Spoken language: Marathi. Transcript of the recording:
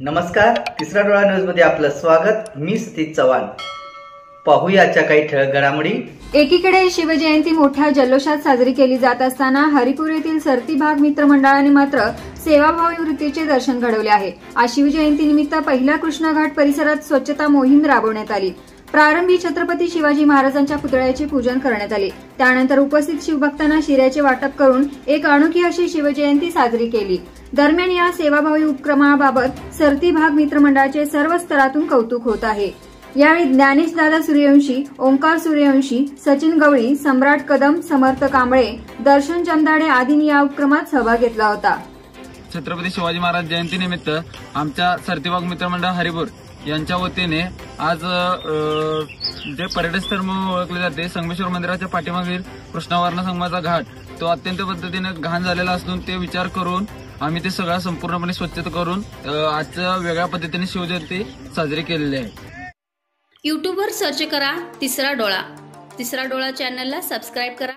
नमस्कार, तिसरा डोळा न्यूज मध्ये आपलं स्वागत। मी सतीश चव्हाण। पाहूया आजच्या काही ठळक घडामोडी। एकीकडे शिवजयंती मोठ्या जल्लोषात साजरी केली जात असताना हरिपूर येथील सरती भाग मित्र मंडळाने मात्र सेवाभावी वृत्तीचे दर्शन घडवले आहे। आज शिवजयंती निमित्त पहिल्या कृष्णा घाट परिसरात स्वच्छता मोहीम राबवण्यात आली। प्रारंभी छत्रपती शिवाजी महाराजांच्या पुतळ्याचे पूजन करण्यात आले। त्यानंतर उपस्थित शिवभक्तांना शिऱ्याचे वाटप करून एक अनोखी अशी शिवजयंती साजरी केली। दरम्यान या सेवाभावी उपक्रमाबाबत सरती भाग मित्र मंडळाचे सर्व स्तरातून कौतुक होत आहे। यावेळी ज्ञानेश दादा सूर्यवंशी, ओंकार सूर्यवंशी, सचिन गवळी, सम्राट कदम, समर्थ कांबळे, दर्शन जमदाडे आदींनी या उपक्रमात सहभाग घेतला होता। छत्रपती शिवाजी महाराज जयंतीनिमित्त आमच्या सरतीबाग मित्रमंडळ हरिपूर यांच्या वतीने आज जे पर्यटन स्थळ म्हणून ओळखले जाते संगमेश्वर मंदिराच्या पाठीमागील कृष्णवर्णा संगमाचा घाट तो अत्यंत पद्धतीने घाण झालेला असून ते विचार करून आम्ही ते सगळं संपूर्णपणे स्वच्छता करून आजच्या वेगळ्या पद्धतीने शिवजयंती साजरी केलेली आहे। यूट्यूबवर सर्च करा तिसरा डोळा। तिसरा डोळा चॅनलला सबस्क्राइब करा।